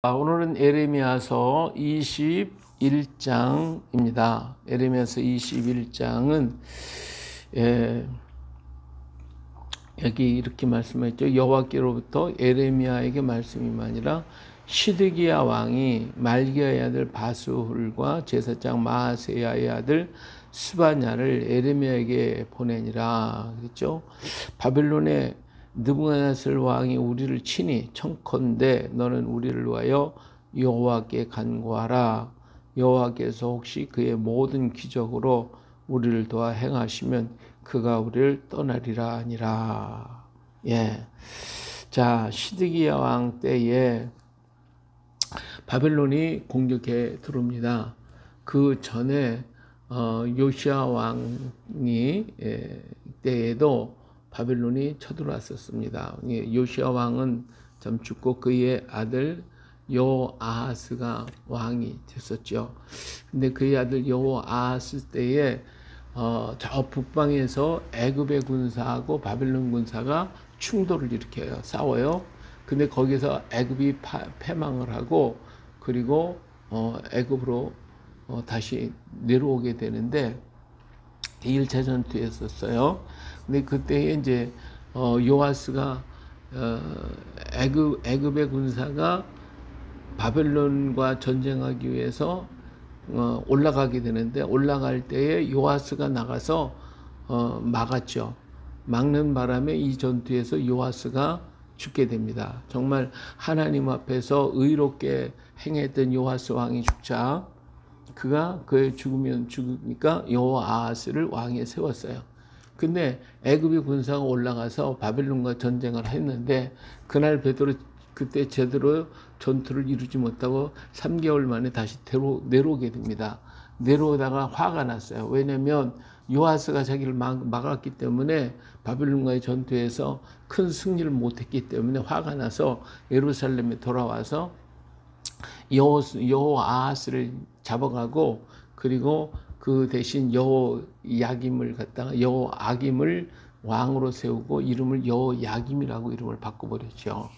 오늘은 예레미야서 21장입니다. 예레미야서 21장은 여기 이렇게 말씀했죠. 여호와께로부터 예레미야에게 말씀이 아니라 시드기야 왕이 말기야의 아들 바스훌과 제사장 마아세야의 아들 스바냐를 예레미야에게 보내니라 그랬죠. 바벨론의 느부갓네살 왕이 우리를 치니 청컨대 너는 우리를 위하여 여호와께 간구하라. 여호와께서 혹시 그의 모든 기적으로 우리를 도와 행하시면 그가 우리를 떠나리라 하니라. 자, 시드기야 왕 때에 바벨론이 공격해 들어옵니다. 그 전에 요시야 왕이 때에도 바벨론이 쳐들어왔었습니다. 요시야 왕은 참 죽고 그의 아들 여호아하스가 왕이 됐었죠. 근데 그의 아들 여호아하스 때에 저 북방에서 애굽의 군사하고 바벨론 군사가 충돌을 일으켜요. 싸워요. 근데 거기서 애굽이 패망을 하고 그리고 애굽으로 다시 내려오게 되는데 1차 전투였었어요. 근데 그때 이제 요아스가 애굽의 군사가 바벨론과 전쟁하기 위해서 올라가게 되는데 올라갈 때에 요아스가 나가서 막았죠. 막는 바람에 이 전투에서 요아스가 죽게 됩니다. 정말 하나님 앞에서 의롭게 행했던 요아스 왕이 죽자 그가 그의 죽으면 죽으니까 여호아하스를 왕에 세웠어요. 근데 애굽의 군사가 올라가서 바벨론과 전쟁을 했는데 그날 그때 제대로 전투를 이루지 못하고 3개월 만에 다시 내려오게 됩니다. 내려오다가 화가 났어요. 왜냐하면 요아스가 자기를 막았기 때문에 바벨론과의 전투에서 큰 승리를 못했기 때문에 화가 나서 예루살렘에 돌아와서 여호아하스를 잡아가고 그리고 그 대신 여호야김을 갖다가 여호아김을 왕으로 세우고 이름을 여호야김이라고 이름을 바꿔버렸죠.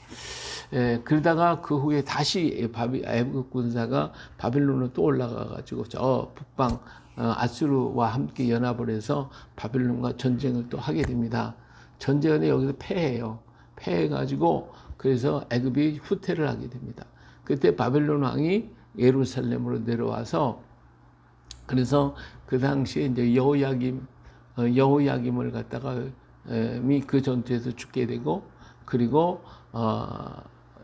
그러다가 그 후에 다시 애굽 군사가 바벨론으로 또 올라가가지고 저 북방 아수르와 함께 연합을 해서 바벨론과 전쟁을 또 하게 됩니다. 전쟁은 여기서 패해요. 패해가지고 그래서 애굽이 후퇴를 하게 됩니다. 그때 바벨론 왕이 예루살렘으로 내려와서 그래서 그 당시에 이제 여호야김을 갖다가 그 전투에서 죽게 되고 그리고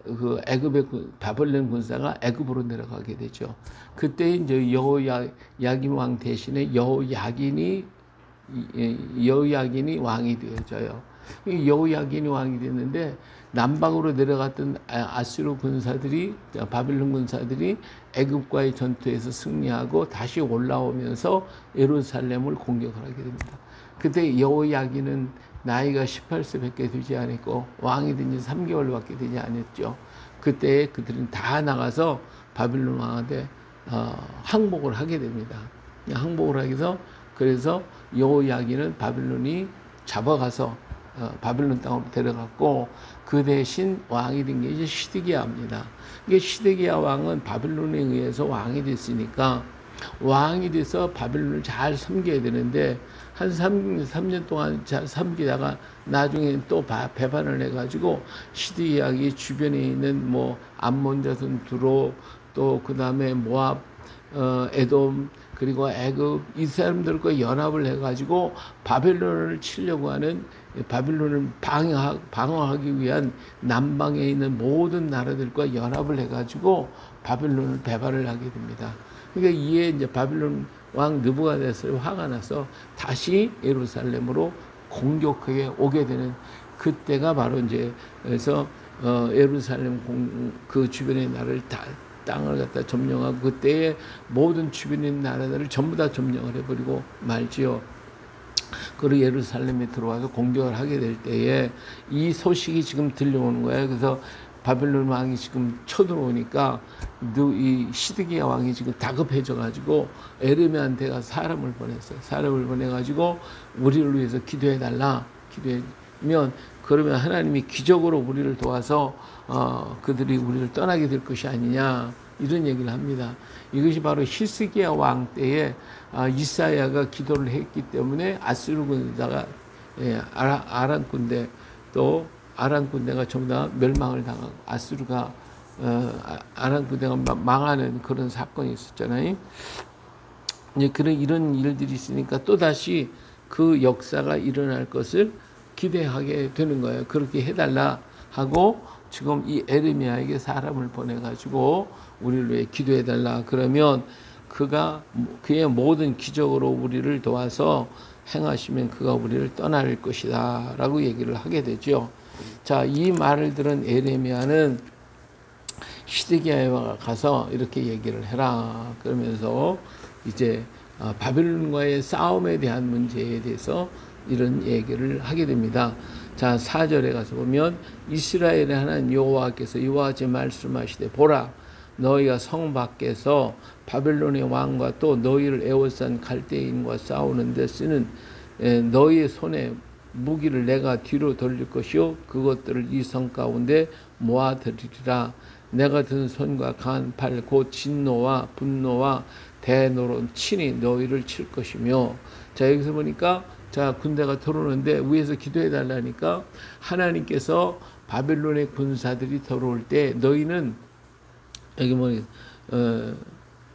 그 애굽의 바벨론 군사가 애굽으로 내려가게 되죠. 그때 이제 여호야김 왕 대신에 여호야긴이 왕이 되어져요. 여호야긴이 왕이 됐는데 남방으로 내려갔던 아수르 군사들이 바벨론 군사들이 애굽과의 전투에서 승리하고 다시 올라오면서 예루살렘을 공격을 하게 됩니다. 그때 여호야긴은 나이가 18세밖에 되지 않았고 왕이 된 지 3개월밖에 되지 않았죠. 그때 그들은 다 나가서 바벨론 왕한테 항복을 하게 됩니다. 항복을 하게 해서 그래서 여호야긴은 바벨론이 잡아가서 바벨론 땅으로 데려갔고 그 대신 왕이 된 게 이제 시드기야입니다. 이게 시드기야 왕은 바벨론에 의해서 왕이 됐으니까 왕이 돼서 바벨론을 잘 섬겨야 되는데 한 3년 동안 잘 섬기다가 나중에 또 배반을 해가지고 시드기야의 주변에 있는 뭐 암몬 자손 두로 또 그 다음에 모압, 에돔 그리고 애굽 이 사람들과 연합을 해가지고 바벨론을 치려고 하는 바벨론을 방어하기 위한 남방에 있는 모든 나라들과 연합을 해가지고 바벨론을 배반을 하게 됩니다. 그러니까 이에 이제 바벨론 왕 느부갓네살이 화가 나서 다시 예루살렘으로 공격하게 오게 되는 그때가 바로 이제 그래서 예루살렘 그 주변의 나라를 땅을 갖다 점령하고 그때의 모든 주변의 나라들을 전부 다 점령을 해버리고 말지요. 그리고 예루살렘에 들어와서 공격을 하게 될 때에 이 소식이 지금 들려오는 거예요. 그래서 바벨론 왕이 지금 쳐들어오니까 이 시드기야 왕이 지금 다급해져 가지고 예레미야한테 가서 사람을 보냈어요. 사람을 보내가지고 우리를 위해서 기도해 달라. 그러면 하나님이 기적으로 우리를 도와서 그들이 우리를 떠나게 될 것이 아니냐, 이런 얘기를 합니다. 이것이 바로 히스기야 왕 때에 이사야가 기도를 했기 때문에 아수르 군사가 아람 군대, 또 아람 군대가 전부 다 멸망을 당하고 아수르가 아람 군대가 망하는 그런 사건이 있었잖아요. 이런 일들이 있으니까 또다시 그 역사가 일어날 것을 기대하게 되는 거예요. 그렇게 해달라 하고 지금 이 에레미야에게 사람을 보내가지고 우리를 위해 기도해달라. 그러면 그의 모든 기적으로 우리를 도와서 행하시면 그가 우리를 떠날 것이다 라고 얘기를 하게 되죠. 자, 이 말을 들은 에레미야는 시드기야에 가서 이렇게 얘기를 해라. 그러면서 이제 바벨론과의 싸움에 대한 문제에 대해서 이런 얘기를 하게 됩니다. 자, 4절에 가서 보면 이스라엘의 하나님 여호와께서 이와 같이 말씀하시되 보라, 너희가 성 밖에서 바벨론의 왕과 또 너희를 애워싼 갈대인과 싸우는데 쓰는 너희의 손에 무기를 내가 뒤로 돌릴 것이요 그것들을 이 성 가운데 모아들이리라. 내가 든 손과 강한 팔 곧 진노와 분노와 대노로 친히 너희를 칠 것이며. 자, 여기서 보니까 자, 군대가 들어오는데 위에서 기도해 달라니까 하나님께서 바벨론의 군사들이 들어올 때 너희는 여기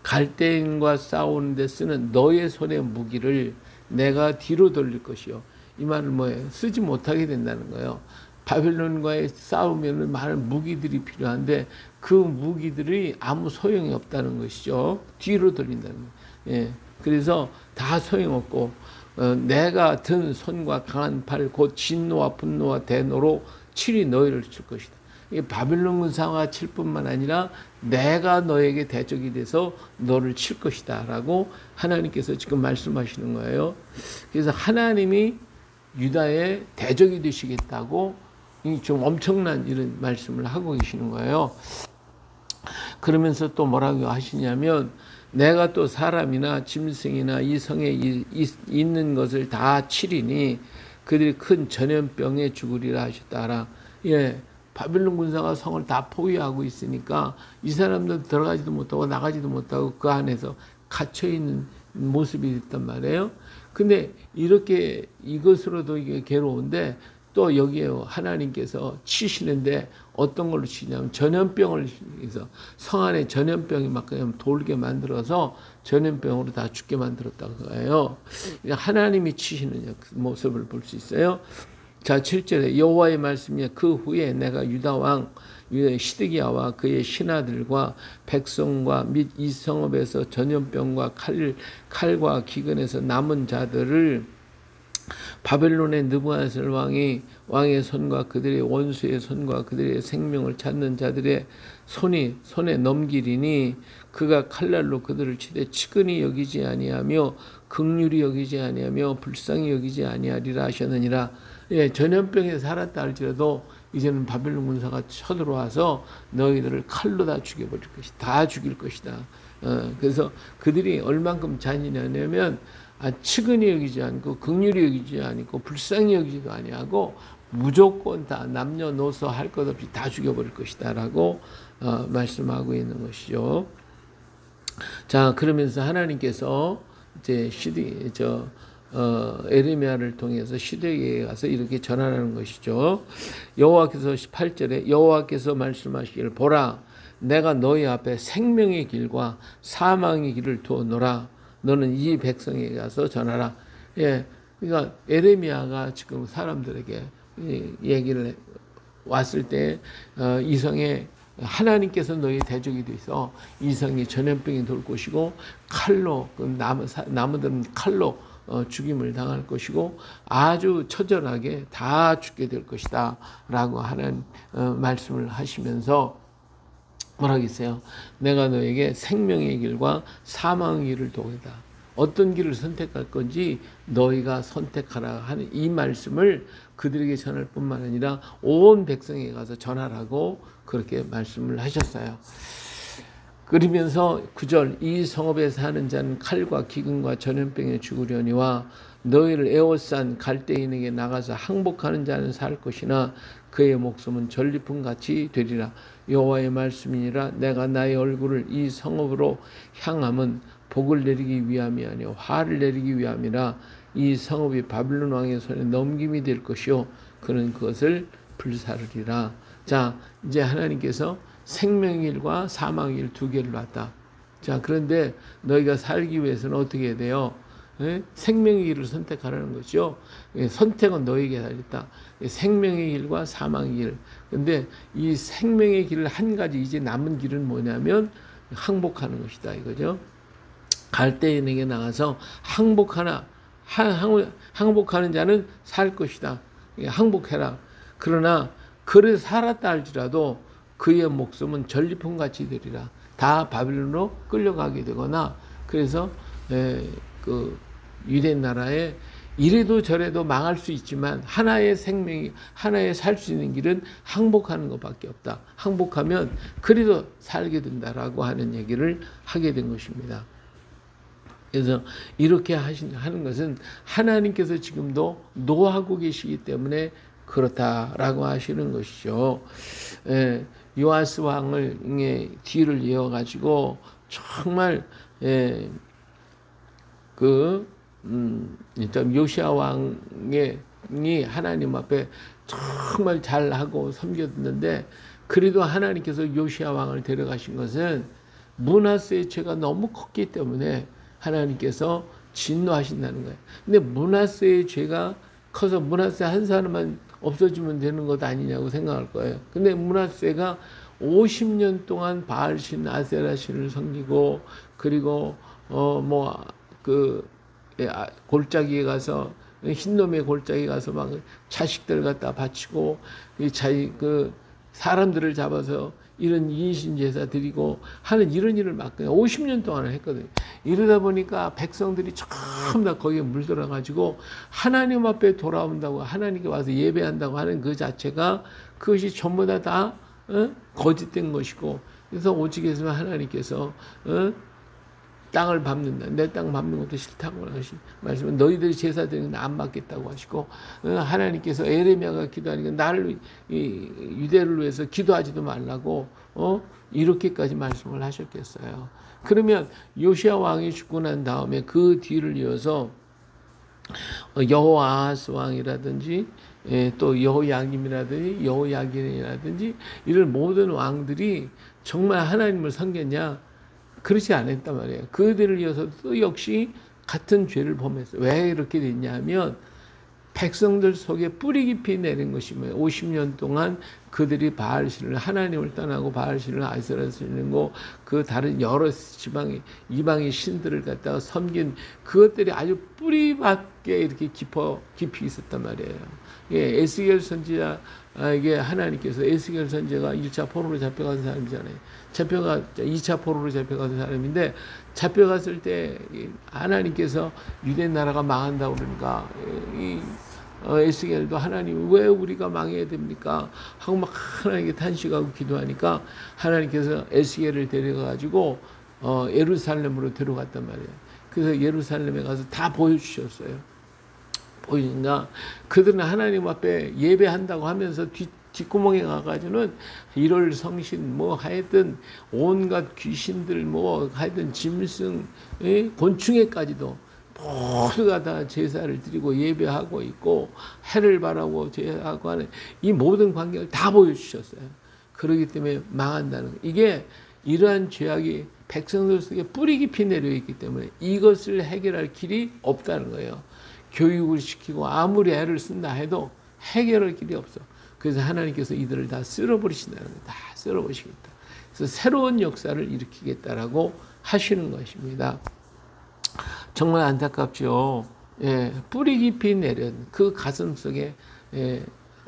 갈대인과 싸우는 데 쓰는 너의 손의 무기를 내가 뒤로 돌릴 것이요. 이 말은 뭐예요? 쓰지 못하게 된다는 거예요. 바벨론과의 싸우면 많은 무기들이 필요한데 그 무기들이 아무 소용이 없다는 것이죠. 뒤로 돌린다는 거예요. 예. 그래서 다 소용없고 내가 든 손과 강한 팔 곧 진노와 분노와 대노로 친히 너희를 칠 것이다. 바벨론 군사가 칠 뿐만 아니라 내가 너에게 대적이 돼서 너를 칠 것이다 라고 하나님께서 지금 말씀하시는 거예요. 그래서 하나님이 유다의 대적이 되시겠다고 좀 엄청난 이런 말씀을 하고 계시는 거예요. 그러면서 또 뭐라고 하시냐면 내가 또 사람이나 짐승이나 이 성에 있는 것을 다 치리니 그들이 큰 전염병에 죽으리라 하셨다라. 예, 바벨론 군사가 성을 다 포위하고 있으니까 이 사람들 들어가지도 못하고 나가지도 못하고 그 안에서 갇혀있는 모습이 있단 말이에요. 근데 이렇게 이것으로도 이게 괴로운데 또 여기에 하나님께서 치시는데 어떤 걸로 치냐면 전염병을 해서 성 안에 전염병이 막 그냥 돌게 만들어서 전염병으로 다 죽게 만들었다고 해요. 하나님이 치시는 모습을 볼 수 있어요. 자, 7절에 여호와의 말씀이 그 후에 내가 유다 왕 시드기야와 그의 신하들과 백성과 및 이 성읍에서 전염병과 칼과 기근에서 남은 자들을 바벨론의 느부갓네살 왕의 손과 그들의 원수의 손과 그들의 생명을 찾는 자들의 손에 넘기리니 그가 칼날로 그들을 치되 치근히 여기지 아니하며 긍휼히 여기지 아니하며 불쌍히 여기지 아니하리라 하셨느니라. 예, 전염병에 살았다 할지라도 이제는 바벨론 군사가 쳐들어와서 너희들을 칼로 다 죽여버릴 것이다. 다 죽일 것이다. 그래서 그들이 얼만큼 잔인하냐면 치근히 여기지 않고 긍휼히 여기지 않고 불쌍히 여기지도 아니하고 무조건 다 남녀노소 할 것 없이 다 죽여버릴 것이다 라고 말씀하고 있는 것이죠. 자, 그러면서 하나님께서 이제 에레미야를 통해서 시드기야에 가서 이렇게 전하는 것이죠. 여호와께서 18절에 여호와께서 말씀하시기를 보라, 내가 너희 앞에 생명의 길과 사망의 길을 두어놓으라. 너는 이 백성에게 가서 전하라. 예, 그러니까 에레미야가 지금 사람들에게 얘기를 왔을 때 이 성에 하나님께서 너희 대적이 돼서 이 성이 전염병이 돌 것이고 칼로 나무들은 칼로 죽임을 당할 것이고 아주 처절하게 다 죽게 될 것이다 라고 하는 말씀을 하시면서 뭐라고 했어요? 내가 너에게 생명의 길과 사망의 길을 도겠다. 어떤 길을 선택할 건지 너희가 선택하라 하는 이 말씀을 그들에게 전할 뿐만 아니라 온 백성에게 가서 전하라고 그렇게 말씀을 하셨어요. 그러면서 9절 이 성읍에 사는 자는 칼과 기근과 전염병에 죽으려니와 너희를 에워싼 갈대인에게 나가서 항복하는 자는 살 것이나 그의 목숨은 전리품같이 되리라. 여호와의 말씀이니라. 내가 나의 얼굴을 이 성읍으로 향함은 복을 내리기 위함이 아니요 화를 내리기 위함이라. 이 성읍이 바빌론 왕의 손에 넘김이 될 것이요 그는 그것을 불사르리라. 자, 이제 하나님께서 생명의 길과 사망의 길 두 개를 놨다. 자, 그런데 너희가 살기 위해서는 어떻게 해야 돼요? 생명의 길을 선택하라는 거죠. 선택은 너에게 달렸다. 생명의 길과 사망의 길. 근데 이 생명의 길을 한 가지 이제 남은 길은 뭐냐면 항복하는 것이다 이거죠. 갈대인에게 나가서 항복하는 자는 살 것이다. 항복해라. 그러나 그를 살았다 할지라도 그의 목숨은 전리품같이 되리라. 다 바빌론으로 끌려가게 되거나 그래서 그 유대 나라에 이래도 저래도 망할 수 있지만 하나의 생명이 하나의 살 수 있는 길은 항복하는 것밖에 없다. 항복하면 그래도 살게 된다라고 하는 얘기를 하게 된 것입니다. 그래서 이렇게 하는 것은 하나님께서 지금도 노하고 계시기 때문에 그렇다라고 하시는 것이죠. 요아스 왕의 뒤를 이어가지고 정말 요시야 왕이 하나님 앞에 정말 잘하고 섬겼는데 그래도 하나님께서 요시야 왕을 데려가신 것은 므낫세의 죄가 너무 컸기 때문에 하나님께서 진노하신다는 거예요. 근데 므낫세의 죄가 커서 므낫세 한 사람만 없어지면 되는 것 아니냐고 생각할 거예요. 근데 므낫세가 50년 동안 바알신 아세라신을 섬기고 그리고 골짜기에 가서 흰놈의 골짜기에 가서 막 자식들 갖다 바치고 사람들을 잡아서 이런 이신 제사 드리고 하는 이런 일을 막 50년 동안 했거든요. 이러다 보니까 백성들이 전부 다 거기에 물들어 가지고 하나님 앞에 돌아온다고 하나님께 와서 예배한다고 하는 그 자체가 그것이 전부 다 거짓된 것이고 그래서 오직 해서 하나님께서 땅을 밟는다. 내 땅 밟는 것도 싫다고 하신 말씀은 너희들이 제사 드리는 건 안 받겠다고 하시고 하나님께서 에레미야가 기도하니까 나를 유대를 위해서 기도하지도 말라고 이렇게까지 말씀을 하셨겠어요. 그러면 요시야 왕이 죽고 난 다음에 그 뒤를 이어서 여호아하스 왕이라든지 또 여호야김이라든지 여호야긴이라든지 이런 모든 왕들이 정말 하나님을 섬겼냐? 그렇지 않았단 말이에요. 그들을 이어서 또 역시 같은 죄를 범했어요. 왜 이렇게 됐냐 하면 백성들 속에 뿌리 깊이 내린 것이며 50년 동안 그들이 바알신을 하나님을 떠나고 바알신을 아세라를 섬기고 그 다른 여러 지방의 이방의 신들을 갖다가 섬긴 그것들이 아주 뿌리밖에 이렇게 깊이 있었단 말이에요. 에스겔 선지자에게 하나님께서 에스겔 선지자가 1차 포로로 잡혀간 사람이잖아요. 2차 포로로 잡혀간 사람인데 잡혀갔을 때 하나님께서 유대 나라가 망한다고 그러니까 에스겔도 하나님 왜 우리가 망해야 됩니까? 하고 막 하나님께 탄식하고 기도하니까 하나님께서 에스겔을 데려가지고 예루살렘으로 데려갔단 말이에요. 그래서 예루살렘에 가서 다 보여주셨어요. 보이니까 그들은 하나님 앞에 예배한다고 하면서 뒷구멍에 가가지고는 일월 성신 하여튼 온갖 귀신들 하여튼 짐승 곤충에까지도 모두가 다 제사를 드리고 예배하고 있고 해를 바라고 제사하고 하는 이 모든 광경을 다 보여주셨어요. 그렇기 때문에 망한다는 거. 이게 이러한 죄악이 백성들 속에 뿌리 깊이 내려있기 때문에 이것을 해결할 길이 없다는 거예요. 교육을 시키고 아무리 애를 쓴다 해도 해결할 길이 없어. 그래서 하나님께서 이들을 다 쓸어버리신다는 거예요. 다 쓸어버리시겠다. 그래서 새로운 역사를 일으키겠다라고 하시는 것입니다. 정말 안타깝죠. 뿌리 깊이 내린 그 가슴 속에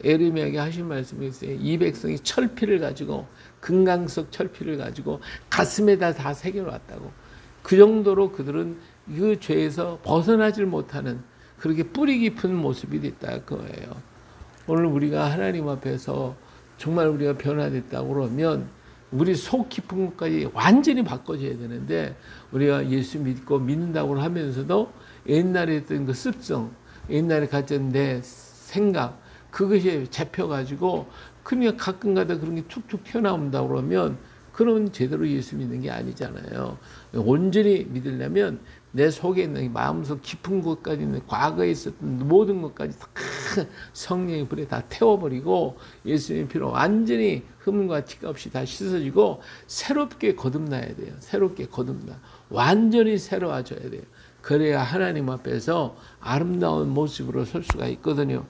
에레미야에게 하신 말씀이 있어요. 이 백성이 철피를 가지고 금강석 철피를 가지고 가슴에다 다 새겨놨다고. 그 정도로 그들은 그 죄에서 벗어나질 못하는 그렇게 뿌리 깊은 모습이 됐다 그거예요. 오늘 우리가 하나님 앞에서 정말 우리가 변화됐다고 그러면 우리 속 깊은 것까지 완전히 바꿔줘야 되는데, 우리가 예수 믿고 믿는다고 하면서도 옛날에 했던 그 습성, 옛날에 가졌던 내 생각, 그것이 잡혀가지고 그냥 가끔가다 그런 게 툭툭 튀어나온다 그러면 그러면 제대로 예수 믿는 게 아니잖아요. 온전히 믿으려면 내 속에 있는 마음속 깊은 곳까지 있는 과거에 있었던 모든 것까지 다 성령의 불에 다 태워버리고 예수님의 피로 완전히 흠과 티가 없이 다 씻어지고 새롭게 거듭나야 돼요. 새롭게 거듭나. 완전히 새로워져야 돼요. 그래야 하나님 앞에서 아름다운 모습으로 설 수가 있거든요.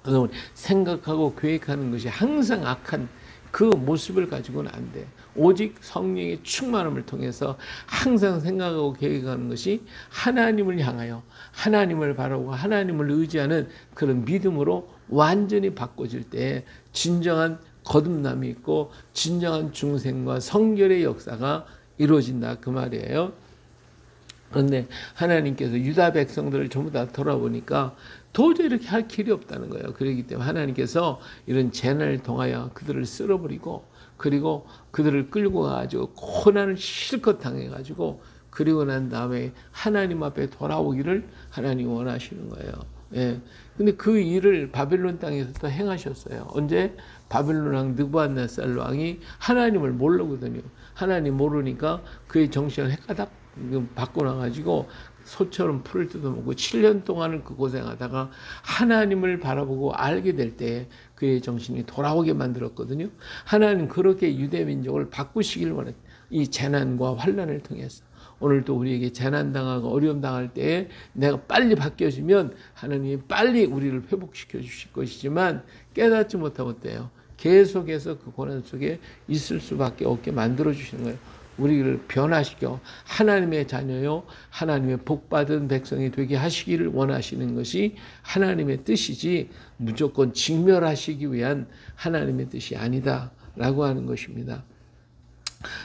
그래서 생각하고 계획하는 것이 항상 악한 그 모습을 가지고는 안 돼. 오직 성령의 충만함을 통해서 항상 생각하고 계획하는 것이 하나님을 향하여 하나님을 바라고 하나님을 의지하는 그런 믿음으로 완전히 바꿔질 때 진정한 거듭남이 있고 진정한 중생과 성결의 역사가 이루어진다 그 말이에요. 그런데 하나님께서 유다 백성들을 전부 다 돌아보니까 도저히 이렇게 할 길이 없다는 거예요. 그렇기 때문에 하나님께서 이런 재난을 통하여 그들을 쓸어버리고 그리고 그들을 끌고 가가지고 고난을 실컷 당해가지고 그리고 난 다음에 하나님 앞에 돌아오기를 하나님이 원하시는 거예요. 예. 근데 그 일을 바벨론 땅에서 또 행하셨어요. 언제? 바벨론 왕 느부갓네살 왕이 하나님을 모르거든요. 하나님 모르니까 그의 정신을 헷가닥 바꿔놔가지고 소처럼 풀을 뜯어먹고 7년 동안을 그 고생하다가 하나님을 바라보고 알게 될 때 그의 정신이 돌아오게 만들었거든요. 하나님 그렇게 유대 민족을 바꾸시길 원했. 이 재난과 환난을 통해서 오늘도 우리에게 재난당하고 어려움 당할 때에 내가 빨리 바뀌어지면 하나님이 빨리 우리를 회복시켜 주실 것이지만 깨닫지 못하고 어때요? 계속해서 그 고난 속에 있을 수밖에 없게 만들어 주시는 거예요. 우리를 변화시켜 하나님의 자녀요 하나님의 복받은 백성이 되게 하시기를 원하시는 것이 하나님의 뜻이지 무조건 직멸하시기 위한 하나님의 뜻이 아니다 라고 하는 것입니다.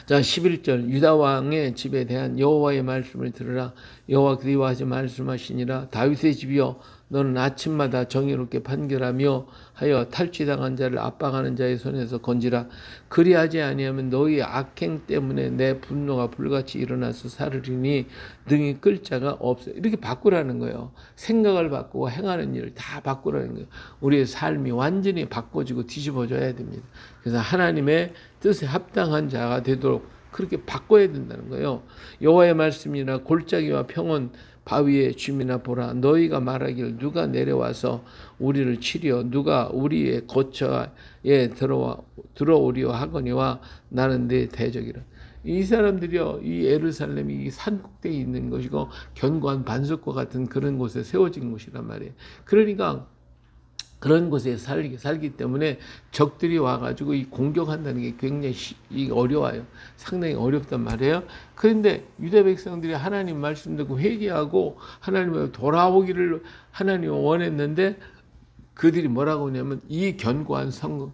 자 11절 유다 왕의 집에 대한 여호와의 말씀을 들으라. 여호와 그리와 하지 말씀하시니라. 다윗의 집이여 너는 아침마다 정의롭게 판결하며 하여 탈취당한 자를 압박하는 자의 손에서 건지라. 그리하지 아니하면 너희의 악행 때문에 내 분노가 불같이 일어나서 사르리니 등이 끌 자가 없어. 이렇게 바꾸라는 거예요. 생각을 바꾸고 행하는 일을 다 바꾸라는 거예요. 우리의 삶이 완전히 바꿔지고 뒤집어져야 됩니다. 그래서 하나님의 뜻에 합당한 자가 되도록 그렇게 바꿔야 된다는 거예요. 여호와의 말씀이나 골짜기와 평원 바위의 줌이나 보라. 너희가 말하길 누가 내려와서 우리를 치려 누가 우리의 거처에 들어오려 하거니와 나는 네 대적이라. 이 사람들이요 이 예루살렘이 산 꼭대기에 있는 것이고 견고한 반석과 같은 그런 곳에 세워진 곳이란 말이에요. 그러니까 그런 곳에 살기 때문에 적들이 와가지고 이 공격한다는 게 굉장히 어려워요. 상당히 어렵단 말이에요. 그런데 유다 백성들이 하나님 말씀 듣고 회개하고 하나님을 돌아오기를 하나님이 원했는데 그들이 뭐라고 하냐면 이 견고한 성읍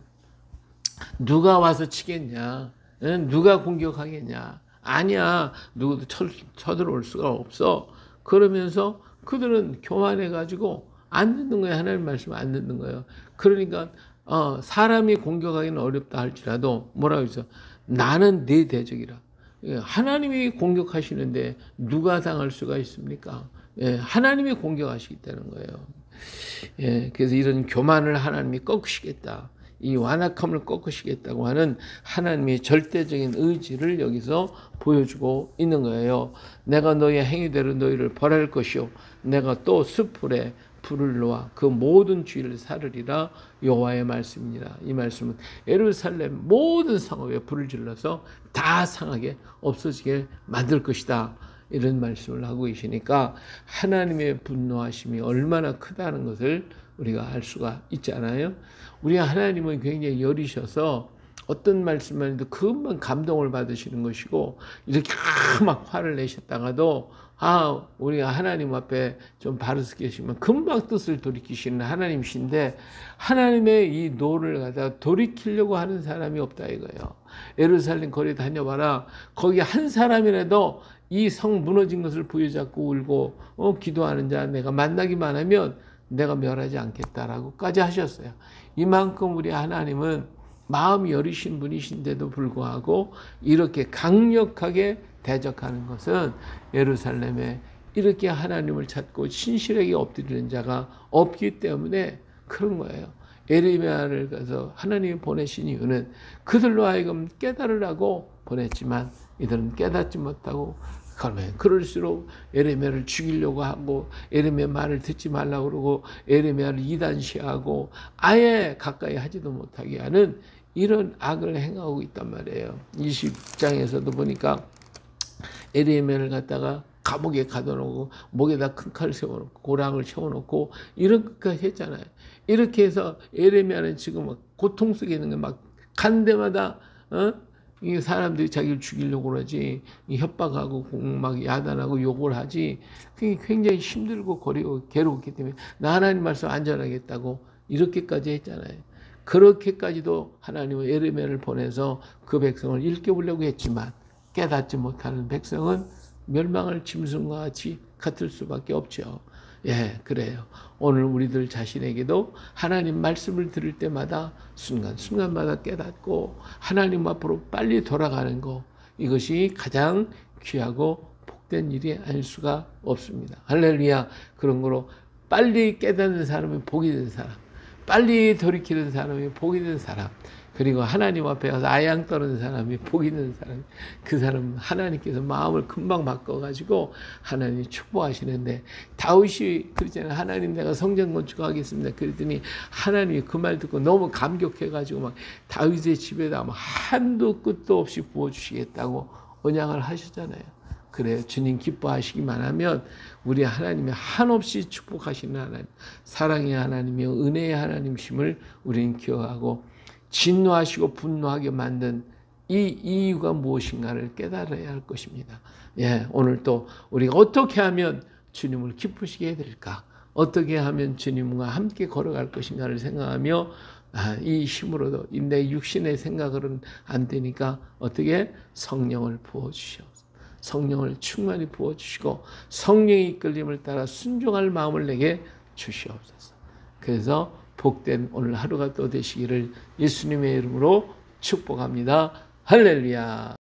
누가 와서 치겠냐? 누가 공격하겠냐? 아니야. 누구도 쳐들어올 수가 없어. 그러면서 그들은 교만해가지고 안 듣는 거예요. 하나님 말씀 안 듣는 거예요. 그러니까 사람이 공격하기는 어렵다 할지라도 뭐라고 했어? 나는 네 대적이라. 하나님이 공격하시는데 누가 당할 수가 있습니까? 예, 하나님이 공격하시겠다는 거예요. 예, 그래서 이런 교만을 하나님이 꺾으시겠다. 이 완악함을 꺾으시겠다고 하는 하나님의 절대적인 의지를 여기서 보여주고 있는 거예요. 내가 너희의 행위대로 너희를 벌할 것이요 내가 또 숯불에 불을 놓아 그 모든 죄를 사르리라. 여호와의 말씀이니라. 이 말씀은 예루살렘 모든 성읍에 불을 질러서 다 상하게 없어지게 만들 것이다. 이런 말씀을 하고 계시니까 하나님의 분노하심이 얼마나 크다는 것을 우리가 알 수가 있잖아요. 우리 하나님은 굉장히 여리셔서 어떤 말씀만 해도 금방 감동을 받으시는 것이고 이렇게 막 화를 내셨다가도 우리가 하나님 앞에 좀 바르게 계시면 금방 뜻을 돌이키시는 하나님이신데 하나님의 이 노를 갖다가 돌이키려고 하는 사람이 없다 이거예요. 예루살렘 거리 다녀봐라. 거기 한 사람이라도 이 성 무너진 것을 부여잡고 울고 기도하는 자 내가 만나기만 하면 내가 멸하지 않겠다라고까지 하셨어요. 이만큼 우리 하나님은 마음이 여리신 분이신데도 불구하고 이렇게 강력하게 대적하는 것은 예루살렘에 이렇게 하나님을 찾고 신실하게 엎드리는 자가 없기 때문에 그런 거예요. 에레미야를 가서 하나님이 보내신 이유는 그들로 하여금 깨달으라고 보냈지만 이들은 깨닫지 못하고, 그럴수록 에레미야를 죽이려고 하고 에레미야 말을 듣지 말라고 그러고 에레미야를 이단시하고 아예 가까이 하지도 못하게 하는 이런 악을 행하고 있단 말이에요. 20장에서도 보니까 에레미야를 갖다가 감옥에 가둬놓고 목에다 큰 칼을 세워놓고 고랑을 세워놓고 이런 것까지 했잖아요. 이렇게 해서 에레미야는 지금 고통 속에 있는 게 막 간 데마다 이 사람들이 자기를 죽이려고 그러지, 협박하고 막 야단하고 욕을 하지. 그게 굉장히 힘들고 괴롭기 때문에 나 하나님 말씀 안전하겠다고 이렇게까지 했잖아요. 그렇게까지도 하나님은 에레미야를 보내서 그 백성을 일깨우려고 했지만 깨닫지 못하는 백성은 멸망할 짐승과 같이 같을 수밖에 없죠. 예, 그래요. 오늘 우리들 자신에게도 하나님 말씀을 들을 때마다 순간순간마다 깨닫고 하나님 앞으로 빨리 돌아가는 거, 이것이 가장 귀하고 복된 일이 아닐 수가 없습니다. 할렐루야. 그런 거로 빨리 깨닫는 사람이 복이 된 사람, 빨리 돌이키는 사람이 복이 된 사람, 그리고 하나님 앞에 가서 아양 떠는 사람이 복이 있는 사람, 그 사람 하나님께서 마음을 금방 바꿔가지고 하나님이 축복하시는데, 다윗이 그랬잖아요. 하나님 내가 성전 건축하겠습니다. 그랬더니 하나님이 그 말 듣고 너무 감격해가지고 막 다윗의 집에다 한도 끝도 없이 부어주시겠다고 언약을 하셨잖아요. 그래요. 주님 기뻐하시기만 하면 우리 하나님이 한없이 축복하시는 하나님, 사랑의 하나님이요 은혜의 하나님이심을 우리는 기억하고, 진노하시고 분노하게 만든 이 이유가 무엇인가를 깨달아야 할 것입니다. 예, 오늘 또 우리가 어떻게 하면 주님을 기쁘시게 해드릴까? 어떻게 하면 주님과 함께 걸어갈 것인가를 생각하며, 이 힘으로도 내 육신의 생각으로는 안 되니까 어떻게 성령을 부어주시옵소서. 성령을 충만히 부어주시고 성령의 이끌림을 따라 순종할 마음을 내게 주시옵소서. 그래서 복된 오늘 하루가 또 되시기를 예수님의 이름으로 축복합니다. 할렐루야.